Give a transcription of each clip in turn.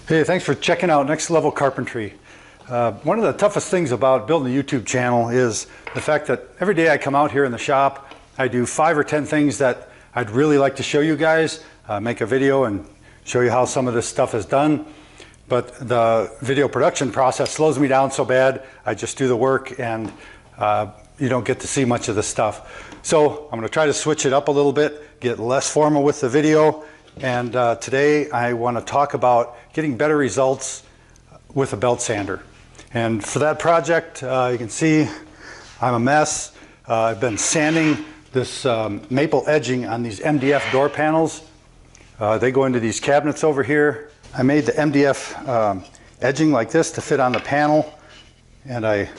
Hey, thanks for checking out Next Level Carpentry. One of the toughest things about building a YouTube channel is the fact that every day I come out here in the shop, I do 5 or 10 things that I'd really like to show you guys, make a video and show you how some of this stuff is done. But the video production process slows me down so bad, I just do the work and you don't get to see much of the stuff. So I'm going to try to switch it up a little bit, get less formal with the video. And today I want to talk about getting better results with a belt sander. And for that project, you can see I'm a mess. I've been sanding this maple edging on these MDF door panels. They go into these cabinets over here. I made the MDF edging like this to fit on the panel, and I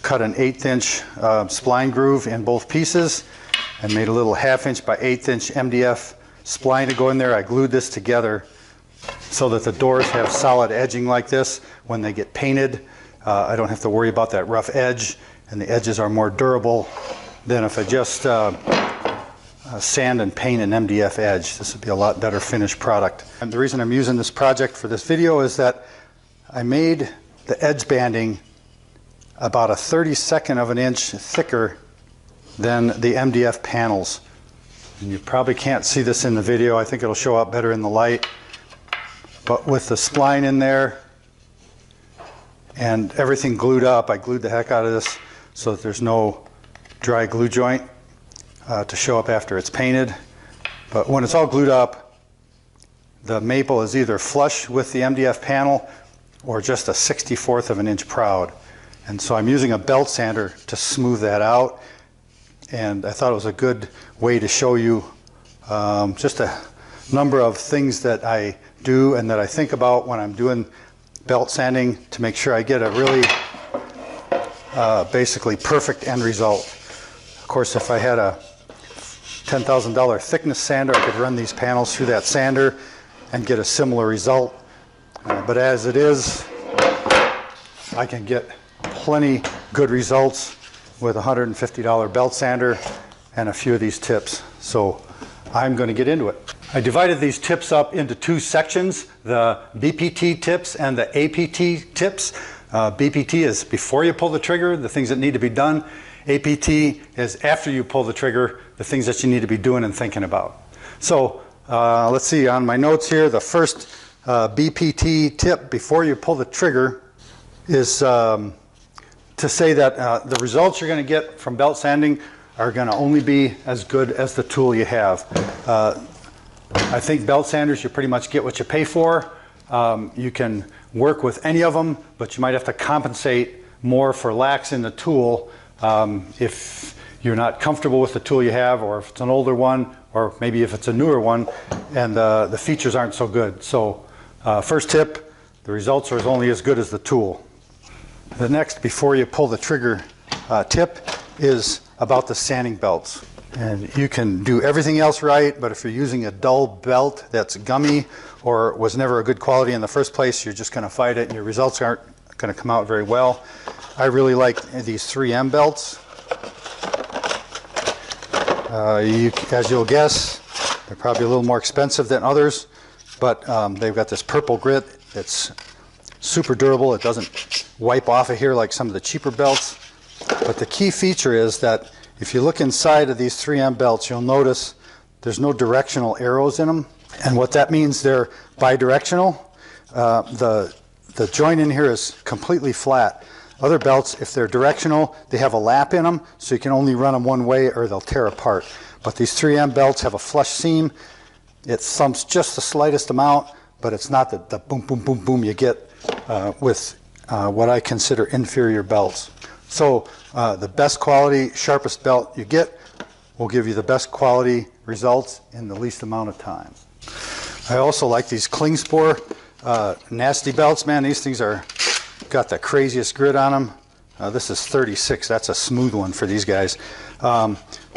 cut an 1/8" spline groove in both pieces and made a little 1/2" by 1/8" MDF spline to go in there. I glued this together so that the doors have solid edging like this. When they get painted, I don't have to worry about that rough edge, and the edges are more durable than if I just sand and paint an MDF edge. This would be a lot better finished product. And the reason I'm using this project for this video is that I made the edge banding about a 32nd of an inch thicker than the MDF panels. And you probably can't see this in the video. I think it'll show up better in the light. But with the spline in there and everything glued up, I glued the heck out of this so that there's no dry glue joint to show up after it's painted. But when it's all glued up, the maple is either flush with the MDF panel or just a 1/64 of an inch proud. And so I'm using a belt sander to smooth that out. And I thought it was a good way to show you just a number of things that I do and that I think about when I'm doing belt sanding to make sure I get a really basically perfect end result. Of course, if I had a $10,000 thickness sander, I could run these panels through that sander and get a similar result. But as it is, I can get plenty good results with a $150 belt sander and a few of these tips. So I'm going to get into it. I divided these tips up into 2 sections, the BPT tips and the APT tips. BPT is before you pull the trigger, the things that need to be done. APT is after you pull the trigger, the things that you need to be doing and thinking about. So let's see, on my notes here, the first BPT tip before you pull the trigger is to say that the results you're going to get from belt sanding are going to only be as good as the tool you have. I think belt sanders, you pretty much get what you pay for. You can work with any of them, but you might have to compensate more for lacks in the tool if you're not comfortable with the tool you have, or if it's an older one, or maybe if it's a newer one and the features aren't so good. So first tip, the results are only as good as the tool. The next, before you pull the trigger tip, is about the sanding belts. And you can do everything else right, but if you're using a dull belt that's gummy or was never a good quality in the first place, you're just going to fight it and your results aren't going to come out very well. I really like these 3M belts. As you'll guess, they're probably a little more expensive than others, but they've got this purple grit that's super durable. It doesn't wipe off of here like some of the cheaper belts. But the key feature is that if you look inside of these 3M belts, you'll notice there's no directional arrows in them. And what that means, they're bidirectional. The joint in here is completely flat. Other belts, if they're directional, they have a lap in them, so you can only run them one way or they'll tear apart. But these 3M belts have a flush seam. It thumps just the slightest amount, but it's not the boom, boom, boom, boom you get with what I consider inferior belts. So the best quality, sharpest belt you get will give you the best quality results in the least amount of time. I also like these Klingspor nasty belts. Man, these things are got the craziest grit on them. This is 36. That's a smooth one for these guys.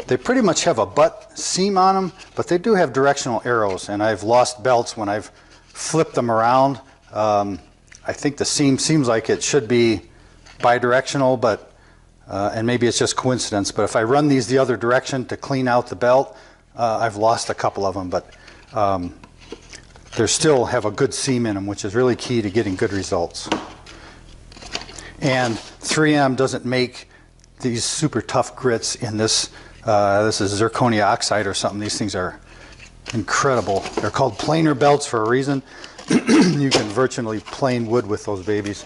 They pretty much have a butt seam on them, but they do have directional arrows, and I've lost belts when I've flipped them around. I think the seam seems like it should be bidirectional, but and maybe it's just coincidence, but if I run these the other direction to clean out the belt, I've lost a couple of them. But they still have a good seam in them, which is really key to getting good results. And 3M doesn't make these super tough grits in this. This is zirconia oxide or something. These things are incredible. They're called planer belts for a reason. You can virtually plane wood with those babies.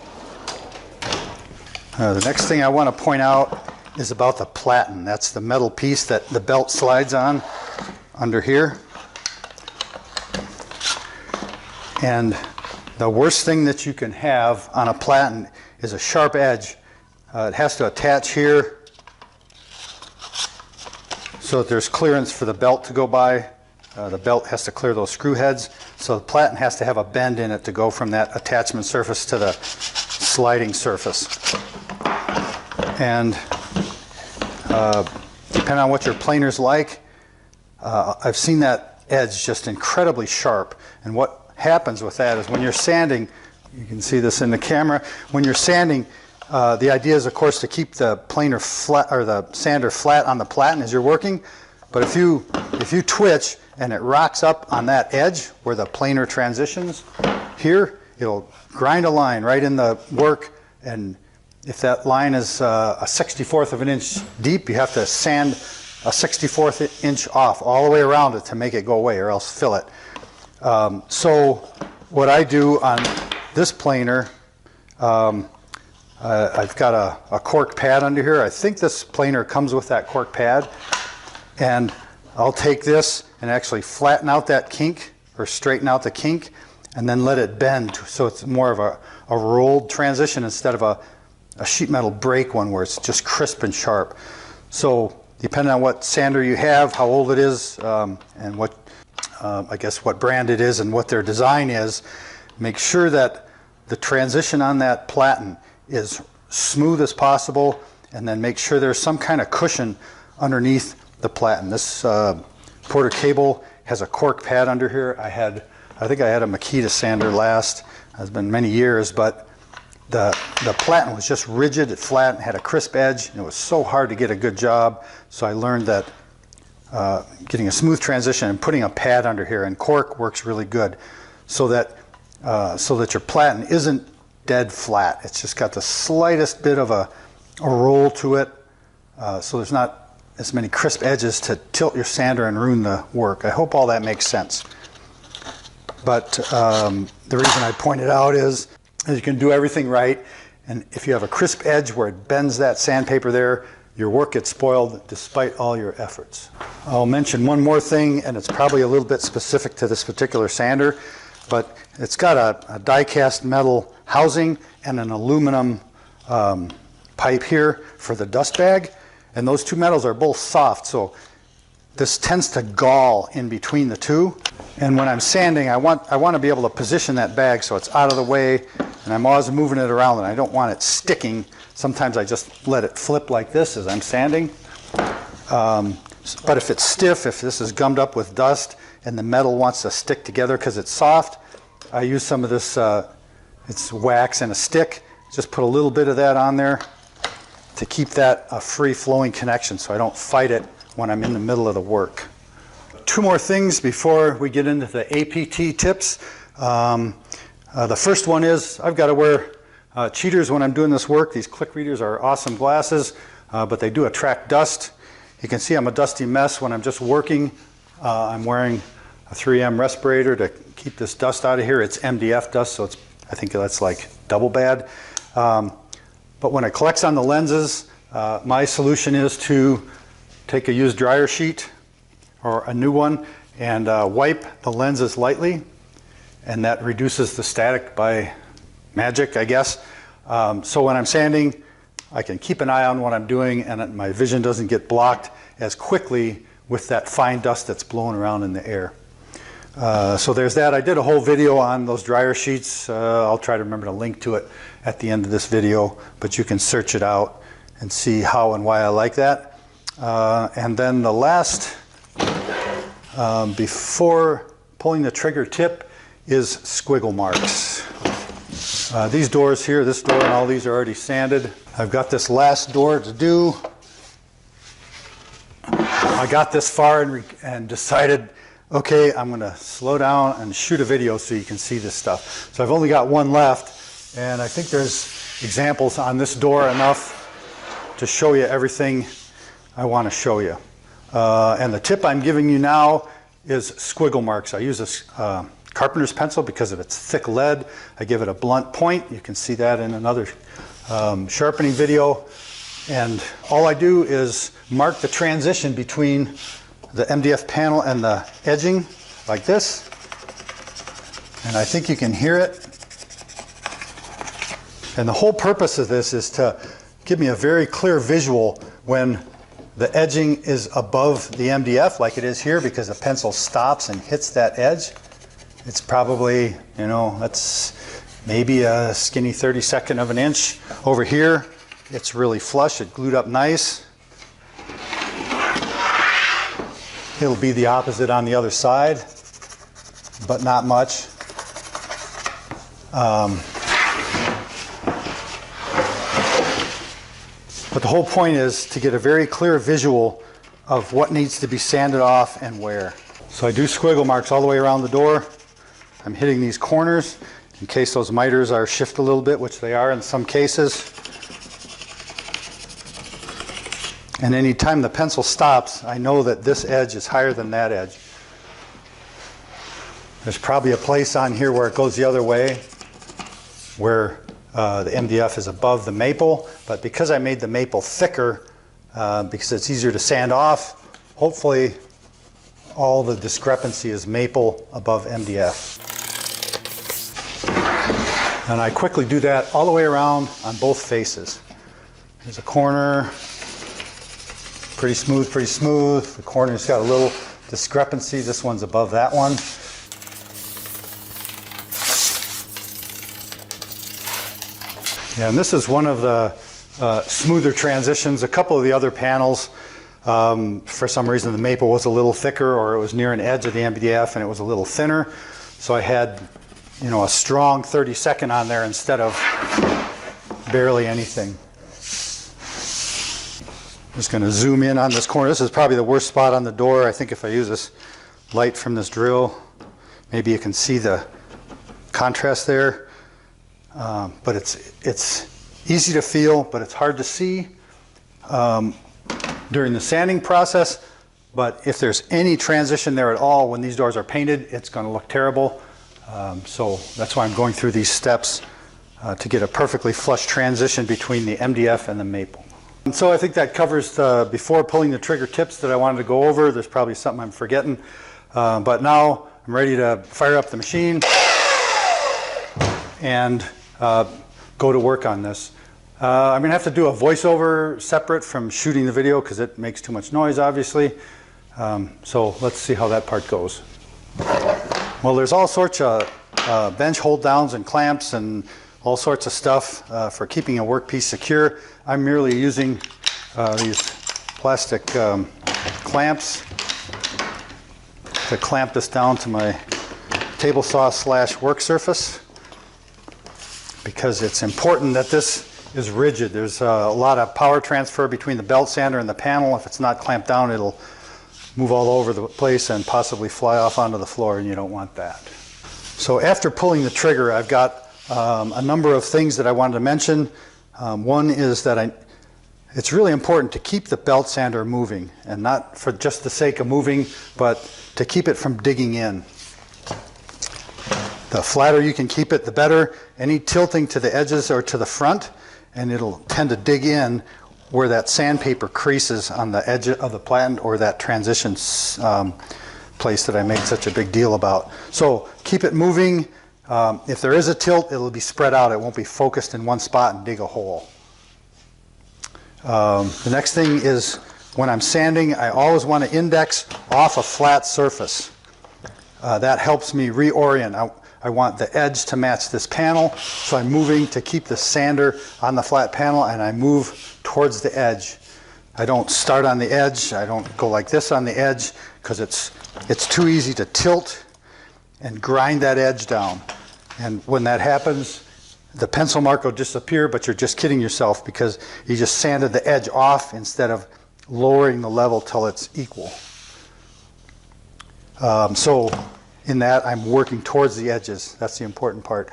The next thing I want to point out is about the platen. That's the metal piece that the belt slides on under here. And the worst thing that you can have on a platen is a sharp edge. It has to attach here so that there's clearance for the belt to go by. The belt has to clear those screw heads, so the platen has to have a bend in it to go from that attachment surface to the sliding surface. And depending on what your planer's like, I've seen that edge just incredibly sharp. And what happens with that is when you're sanding, you can see this in the camera, when you're sanding, the idea is, of course, to keep the planer flat, or the sander flat on the platen as you're working. But if you twitch and it rocks up on that edge where the planer transitions here, it'll grind a line right in the work. And if that line is a 1/64 of an inch deep, you have to sand a 1/64 inch off all the way around it to make it go away, or else fill it. So what I do on this planer, I've got a cork pad under here. I think this planer comes with that cork pad. And I'll take this and actually flatten out that kink, or straighten out the kink, and then let it bend so it's more of a rolled transition instead of a sheet metal brake one where it's just crisp and sharp. So depending on what sander you have, how old it is, and what I guess what brand it is and what their design is, make sure that the transition on that platen is smooth as possible, and then make sure there's some kind of cushion underneath the platen. This Porter cable has a cork pad under here. I think I had a Makita sander last. It's been many years, but the platen was just rigid, it flat, and had a crisp edge, and it was so hard to get a good job. So I learned that getting a smooth transition and putting a pad under here, and cork works really good, so that your platen isn't dead flat. It's just got the slightest bit of a roll to it, so there's not as many crisp edges to tilt your sander and ruin the work. I hope all that makes sense. But the reason I point it out is you can do everything right, and if you have a crisp edge where it bends that sandpaper there, your work gets spoiled despite all your efforts. I'll mention one more thing, and it's probably a little bit specific to this particular sander, but it's got a die-cast metal housing and an aluminum pipe here for the dust bag. And those two metals are both soft, so this tends to gall in between the two. And when I'm sanding, I want to be able to position that bag so it's out of the way, and I'm always moving it around, and I don't want it sticking. Sometimes I just let it flip like this as I'm sanding. But if it's stiff, if this is gummed up with dust and the metal wants to stick together because it's soft, I use some of this, it's wax and a stick. Just put a little bit of that on there to keep that a free-flowing connection so I don't fight it when I'm in the middle of the work. Two more things before we get into the APT tips. The first one is I've got to wear cheaters when I'm doing this work. These click readers are awesome glasses, but they do attract dust. You can see I'm a dusty mess when I'm just working. I'm wearing a 3M respirator to keep this dust out of here. It's MDF dust, so I think that's like double bad. But when it collects on the lenses, my solution is to take a used dryer sheet or a new one and wipe the lenses lightly, and that reduces the static by magic, I guess. So when I'm sanding, I can keep an eye on what I'm doing, and my vision doesn't get blocked as quickly with that fine dust that's blowing around in the air. So there's that. I did a whole video on those dryer sheets. I'll try to remember to link to it at the end of this video, but you can search it out and see how and why I like that. And then the last, before pulling the trigger tip, is squiggle marks. These doors here, this door and all these are already sanded. I've got this last door to do. I got this far and decided, Okay, I'm going to slow down and shoot a video so you can see this stuff. So I've only got one left, and I think there's examples on this door enough to show you everything I want to show you. And the tip I'm giving you now is squiggle marks. I use this carpenter's pencil because of its thick lead. I give it a blunt point. You can see that in another sharpening video. And all I do is mark the transition between the MDF panel and the edging like this. And I think you can hear it. And the whole purpose of this is to give me a very clear visual when the edging is above the MDF like it is here, because the pencil stops and hits that edge. It's probably, you know, that's maybe a skinny 32nd of an inch. Over here, it's really flush, it glued up nice. It'll be the opposite on the other side, but not much. But the whole point is to get a very clear visual of what needs to be sanded off and where. So I do squiggle marks all the way around the door. I'm hitting these corners in case those miters are shifted a little bit, which they are in some cases. And any time the pencil stops, I know that this edge is higher than that edge. There's probably a place on here where it goes the other way, where the MDF is above the maple, but because I made the maple thicker, because it's easier to sand off, hopefully all the discrepancy is maple above MDF. And I quickly do that all the way around on both faces. Here's a corner, pretty smooth, pretty smooth. The corner's got a little discrepancy. This one's above that one. Yeah, and this is one of the smoother transitions. A couple of the other panels, for some reason the maple was a little thicker, or it was near an edge of the MDF and it was a little thinner. So I had, you know, a strong 32nd on there instead of barely anything. I'm just going to zoom in on this corner. This is probably the worst spot on the door. I think if I use this light from this drill, maybe you can see the contrast there. But it's easy to feel, but it's hard to see during the sanding process. But if there's any transition there at all when these doors are painted, it's going to look terrible. So that's why I'm going through these steps to get a perfectly flush transition between the MDF and the maple. And so I think that covers the before pulling the trigger tips that I wanted to go over. There's probably something I'm forgetting. But now I'm ready to fire up the machine and go to work on this. I'm going to have to do a voiceover separate from shooting the video because it makes too much noise, obviously. So let's see how that part goes. Well, there's all sorts of bench hold downs and clamps and all sorts of stuff for keeping a workpiece secure. I'm merely using these plastic clamps to clamp this down to my table saw / work surface, because it's important that this is rigid. There's a lot of power transfer between the belt sander and the panel. If it's not clamped down, it'll move all over the place and possibly fly off onto the floor, and you don't want that. So after pulling the trigger, I've got a number of things that I wanted to mention. One is that it's really important to keep the belt sander moving, and not for just the sake of moving, but to keep it from digging in. The flatter you can keep it, the better. Any tilting to the edges or to the front, and it'll tend to dig in where that sandpaper creases on the edge of the platen, or that transition place that I made such a big deal about. So keep it moving. If there is a tilt, it'll be spread out. It won't be focused in one spot and dig a hole. The next thing is, when I'm sanding, I always want to index off a flat surface. That helps me reorient. I want the edge to match this panel, so I'm moving to keep the sander on the flat panel, and I move towards the edge. I don't start on the edge. I don't go like this on the edge, because it's too easy to tilt and grind that edge down. And when that happens, the pencil mark will disappear, but you're just kidding yourself, because you just sanded the edge off instead of lowering the level till it's equal. So in that, I'm working towards the edges. That's the important part.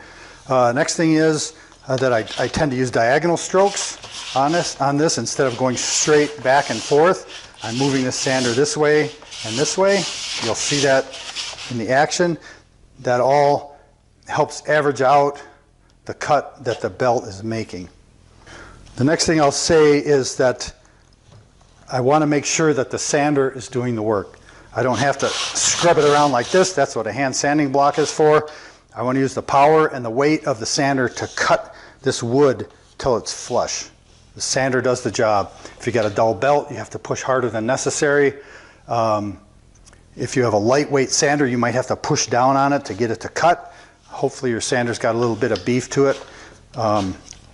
Next thing is that I tend to use diagonal strokes on this instead of going straight back and forth. I'm moving the sander this way and this way. You'll see that in the action. That all helps average out the cut that the belt is making. The next thing I'll say is that I want to make sure that the sander is doing the work. I don't have to scrub it around like this. That's what a hand sanding block is for. I want to use the power and the weight of the sander to cut this wood till it's flush. The sander does the job. If you got a dull belt, you have to push harder than necessary. If you have a lightweight sander, you might have to push down on it to get it to cut. Hopefully your sander's got a little bit of beef to it,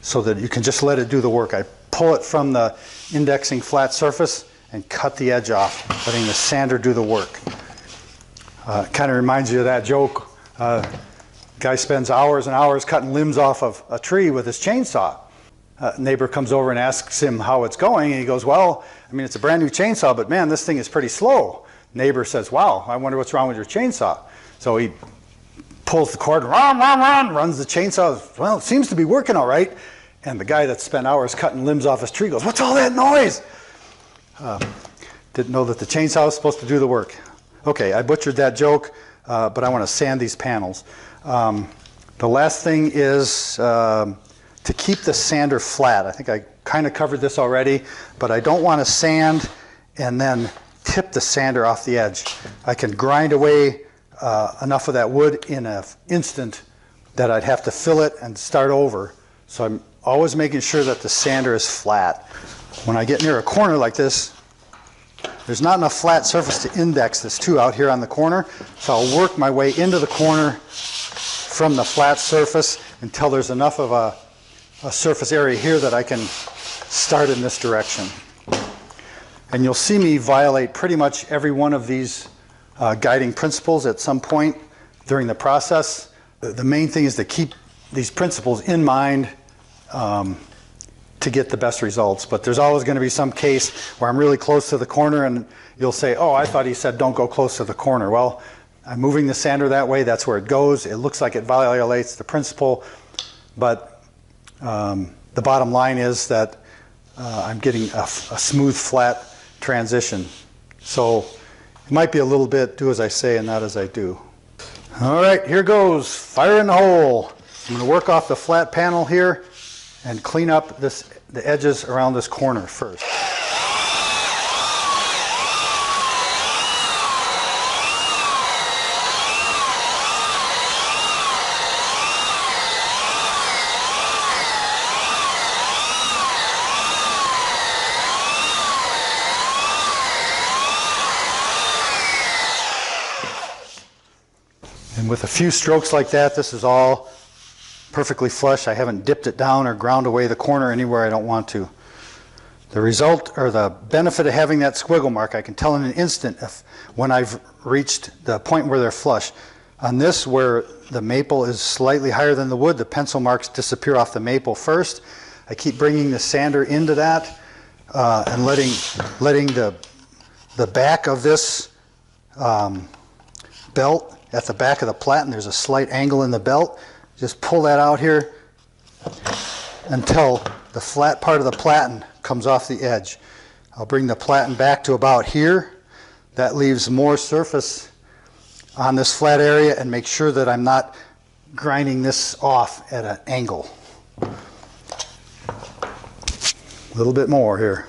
so that you can just let it do the work. I pull it from the indexing flat surface and cut the edge off, letting the sander do the work. Kind of reminds you of that joke. Guy spends hours and hours cutting limbs off of a tree with his chainsaw. Neighbor comes over and asks him how it's going, and he goes, well, I mean, it's a brand new chainsaw, but man, this thing is pretty slow. Neighbor says, wow, I wonder what's wrong with your chainsaw. So he pulls the cord, runs the chainsaw. Well, it seems to be working all right. And the guy that spent hours cutting limbs off his tree goes, what's all that noise? Didn't know that the chainsaw was supposed to do the work. Okay, I butchered that joke, but I want to sand these panels. The last thing is to keep the sander flat. I think I kind of covered this already, but I don't want to sand and then tip the sander off the edge. I can grind away enough of that wood in an instant that I'd have to fill it and start over. So I'm always making sure that the sander is flat. When I get near a corner like this, there's not enough flat surface to index this too out here on the corner. So I'll work my way into the corner from the flat surface until there's enough of a surface area here that I can start in this direction. And you'll see me violate pretty much every one of these guiding principles at some point during the process. The main thing is to keep these principles in mind to get the best results. But there's always going to be some case where I'm really close to the corner and you'll say, oh, I thought he said don't go close to the corner. Well, I'm moving the sander that way. That's where it goes. It looks like it violates the principle, but the bottom line is that I'm getting a smooth, flat transition. So it might be a little bit do as I say and not as I do. All right, here goes. Fire in the hole. I'm going to work off the flat panel here and clean up the edges around this corner first. And with a few strokes like that, this is all perfectly flush. I haven't dipped it down or ground away the corner anywhere I don't want to. The result, or the benefit of having that squiggle mark, I can tell in an instant when I've reached the point where they're flush. On this, where the maple is slightly higher than the wood, the pencil marks disappear off the maple first. I keep bringing the sander into that and letting the back of this belt at the back of the platen, there's a slight angle in the belt. Just pull that out here until the flat part of the platen comes off the edge. I'll bring the platen back to about here. That leaves more surface on this flat area, and make sure that I'm not grinding this off at an angle. A little bit more here.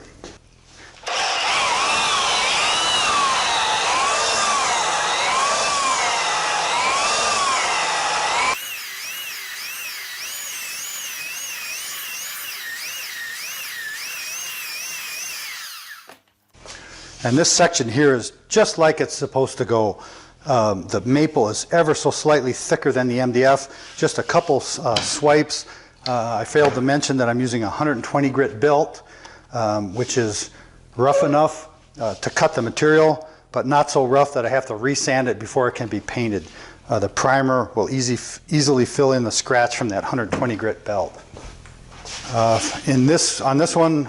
And this section here is just like it's supposed to go. The maple is ever so slightly thicker than the MDF. Just a couple swipes. I failed to mention that I'm using a 120 grit belt, which is rough enough to cut the material, but not so rough that I have to resand it before it can be painted. The primer will easily fill in the scratch from that 120 grit belt. On this one,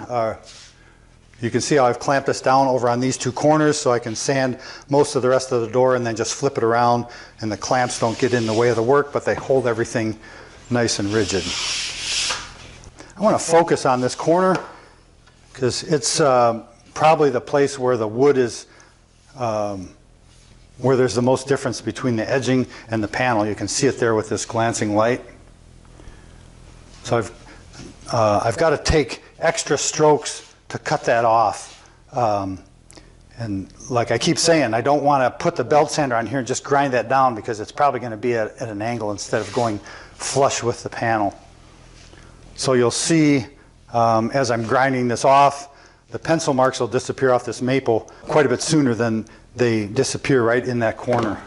You can see how I've clamped this down over on these two corners so I can sand most of the rest of the door and then just flip it around, and the clamps don't get in the way of the work, but they hold everything nice and rigid. I want to focus on this corner because it's probably the place where the wood is, where there's the most difference between the edging and the panel. You can see it there with this glancing light. So I've got to take extra strokes to cut that off. And like I keep saying, I don't want to put the belt sander on here and just grind that down because it's probably going to be at an angle instead of going flush with the panel. So you'll see as I'm grinding this off, the pencil marks will disappear off this maple quite a bit sooner than they disappear right in that corner.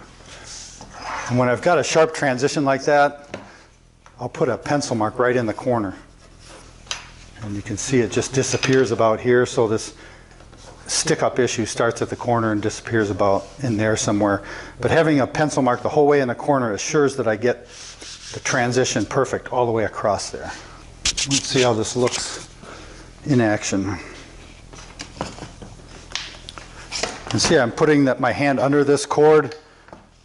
And when I've got a sharp transition like that, I'll put a pencil mark right in the corner. And you can see it just disappears about here, so this stick-up issue starts at the corner and disappears about in there somewhere. But having a pencil mark the whole way in the corner assures that I get the transition perfect all the way across there. Let's see how this looks in action. You can see I'm putting my hand under this cord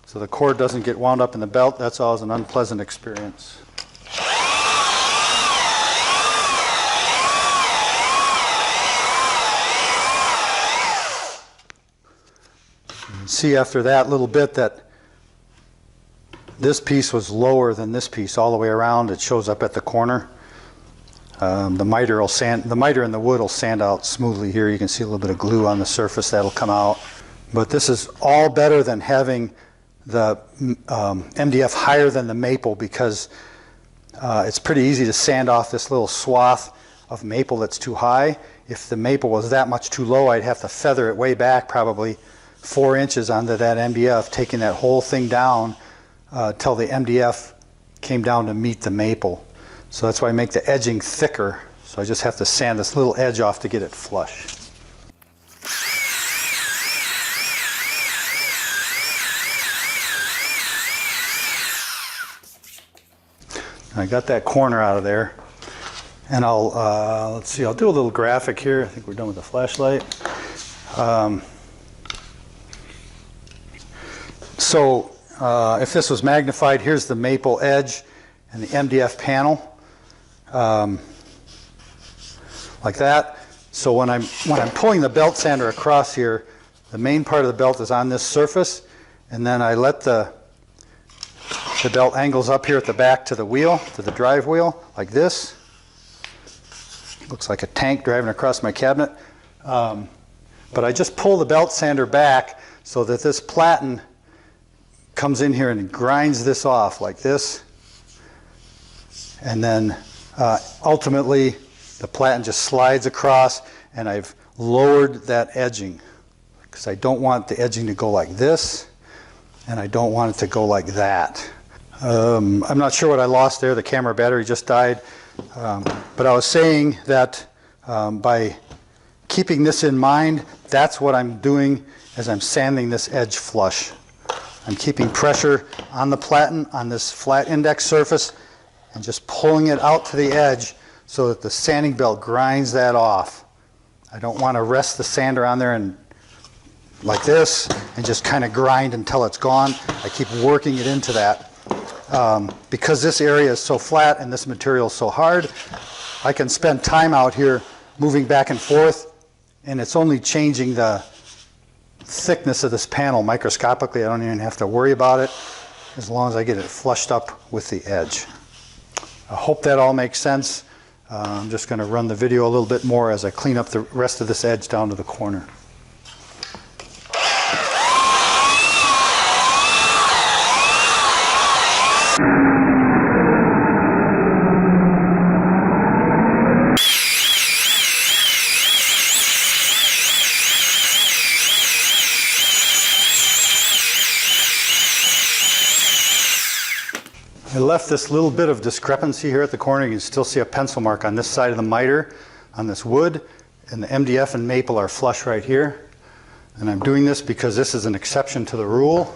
so the cord doesn't get wound up in the belt. That's always an unpleasant experience. See after that little bit that this piece was lower than this piece all the way around. It shows up at the corner. The miter and the wood will sand out smoothly here. You can see a little bit of glue on the surface that'll come out. But this is all better than having the MDF higher than the maple because it's pretty easy to sand off this little swath of maple that's too high. If the maple was that much too low, I'd have to feather it way back probably 4 inches onto that MDF, taking that whole thing down till the MDF came down to meet the maple. So that's why I make the edging thicker. So I just have to sand this little edge off to get it flush. I got that corner out of there. And let's see, I'll do a little graphic here. I think we're done with the flashlight. So if this was magnified, here's the maple edge and the MDF panel, like that. So when I'm pulling the belt sander across here, the main part of the belt is on this surface, and then I let the belt angles up here at the back to the wheel, to the drive wheel, like this. Looks like a tank driving across my cabinet. But I just pull the belt sander back so that this platen comes in here and grinds this off like this. And then ultimately the platen just slides across, and I've lowered that edging because I don't want the edging to go like this, and I don't want it to go like that. I'm not sure what I lost there. The camera battery just died. But I was saying that by keeping this in mind, that's what I'm doing as I'm sanding this edge flush. I'm keeping pressure on the platen on this flat index surface and just pulling it out to the edge so that the sanding belt grinds that off. I don't want to rest the sander on there and like this and just kind of grind until it's gone. I keep working it into that. Because this area is so flat and this material is so hard, I can spend time out here moving back and forth, and it's only changing the thickness of this panel microscopically. I don't even have to worry about it as long as I get it flushed up with the edge. I hope that all makes sense. I'm just going to run the video a little bit more as I clean up the rest of this edge down to the corner. I left this little bit of discrepancy here at the corner. You can still see a pencil mark on this side of the miter on this wood, and the MDF and maple are flush right here. And I'm doing this because this is an exception to the rule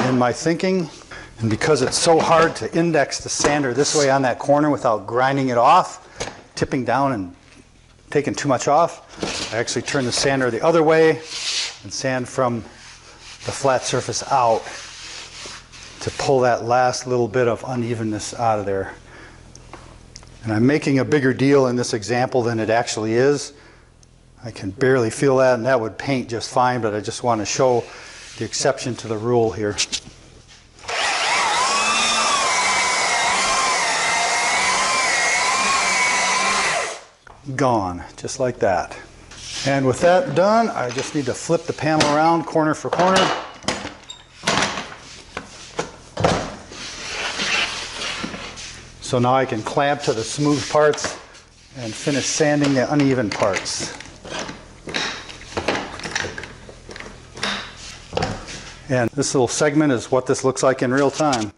in my thinking, and because it's so hard to index the sander this way on that corner without grinding it off, tipping down and taking too much off. I actually turn the sander the other way and sand from the flat surface out to pull that last little bit of unevenness out of there. And I'm making a bigger deal in this example than it actually is. I can barely feel that, and that would paint just fine, but I just want to show the exception to the rule here. Gone, just like that. And with that done, I just need to flip the panel around corner for corner. So now I can clamp to the smooth parts and finish sanding the uneven parts. And this little segment is what this looks like in real time.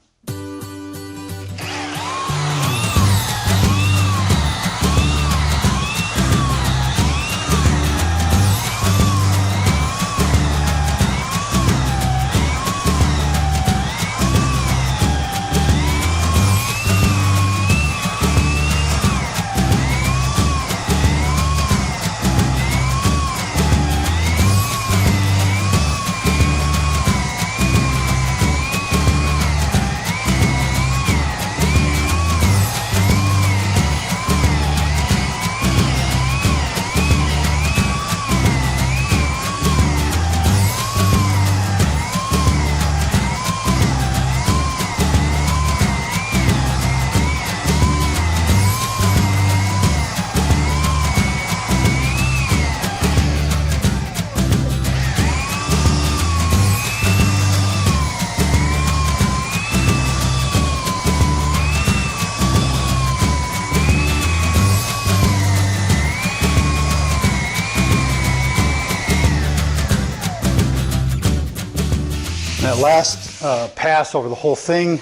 That last pass over the whole thing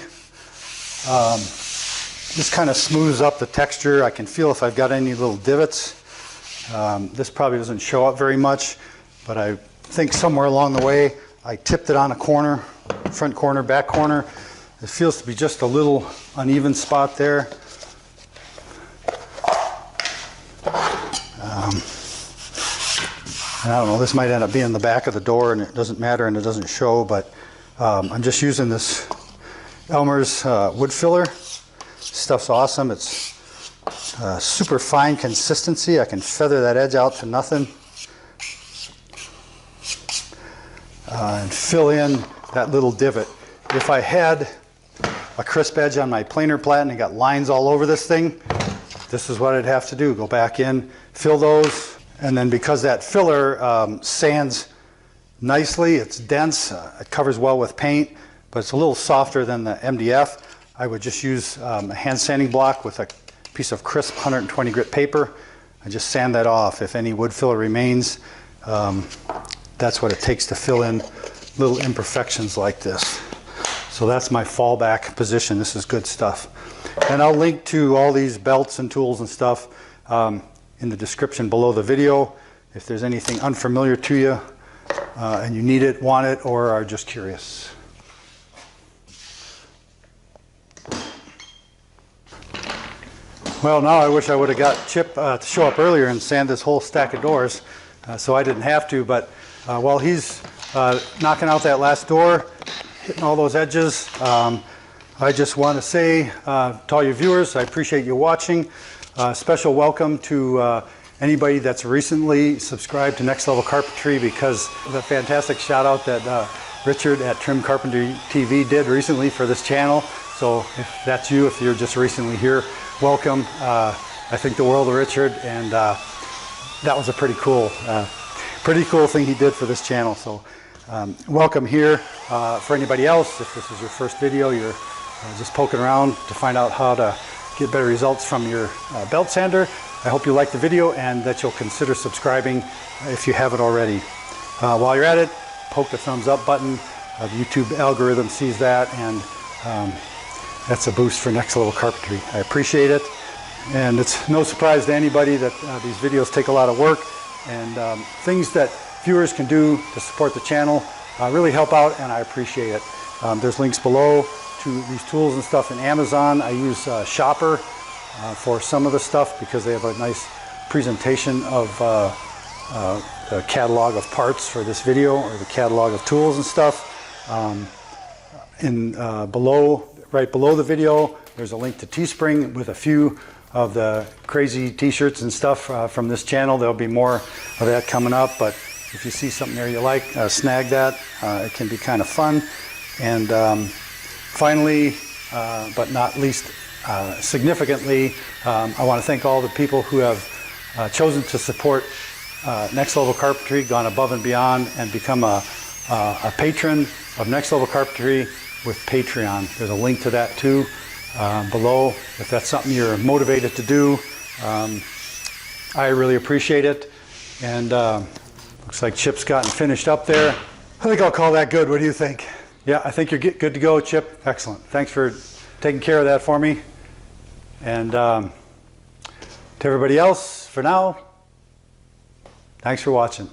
just kind of smooths up the texture. I can feel if I've got any little divots. This probably doesn't show up very much, but I think somewhere along the way I tipped it on a corner, front corner, back corner. It feels to be just a little uneven spot there. And I don't know, this might end up being the back of the door and it doesn't matter and it doesn't show, but I'm just using this Elmer's wood filler. Stuff's awesome. It's super fine consistency. I can feather that edge out to nothing and fill in that little divot. If I had a crisp edge on my planer plat and it got lines all over this thing, this is what I'd have to do. Go back in, fill those, and then because that filler sands nicely, it's dense, it covers well with paint, but it's a little softer than the MDF. I would just use a hand sanding block with a piece of crisp 120 grit paper. I just sand that off. If any wood filler remains, that's what it takes to fill in little imperfections like this. So that's my fallback position. This is good stuff. And I'll link to all these belts and tools and stuff in the description below the video. If there's anything unfamiliar to you, and you need it, want it, or are just curious. Well, now I wish I would have got Chip to show up earlier and sand this whole stack of doors, so I didn't have to, but while he's knocking out that last door, hitting all those edges, I just want to say to all your viewers, I appreciate you watching. Special welcome to anybody that's recently subscribed to Next Level Carpentry, because the fantastic shout out that Richard at Trim Carpentry TV did recently for this channel. So if that's you, if you're just recently here, welcome. I think the world of Richard, and that was a pretty cool thing he did for this channel. So welcome here. For anybody else, if this is your first video, you're just poking around to find out how to get better results from your belt sander, I hope you liked the video and that you'll consider subscribing if you haven't already. While you're at it, poke the thumbs up button. The YouTube algorithm sees that, and that's a boost for Next Level Carpentry. I appreciate it, and it's no surprise to anybody that these videos take a lot of work, and things that viewers can do to support the channel really help out, and I appreciate it. There's links below to these tools and stuff in Amazon. I use Shoperr for some of the stuff because they have a nice presentation of the catalog of parts for this video, or the catalog of tools and stuff. Right below the video, there's a link to TeeSpring with a few of the crazy t-shirts and stuff from this channel. There'll be more of that coming up, but if you see something there you like, snag that. It can be kind of fun. And finally, but not least significantly, I want to thank all the people who have chosen to support Next Level Carpentry, gone above and beyond, and become a patron of Next Level Carpentry with Patreon. There's a link to that too below. If that's something you're motivated to do, I really appreciate it. And looks like Chip's gotten finished up there. I think I'll call that good. What do you think? Yeah, I think you're good to go, Chip. Excellent. Thanks for taking care of that for me. And to everybody else, for now, thanks for watching.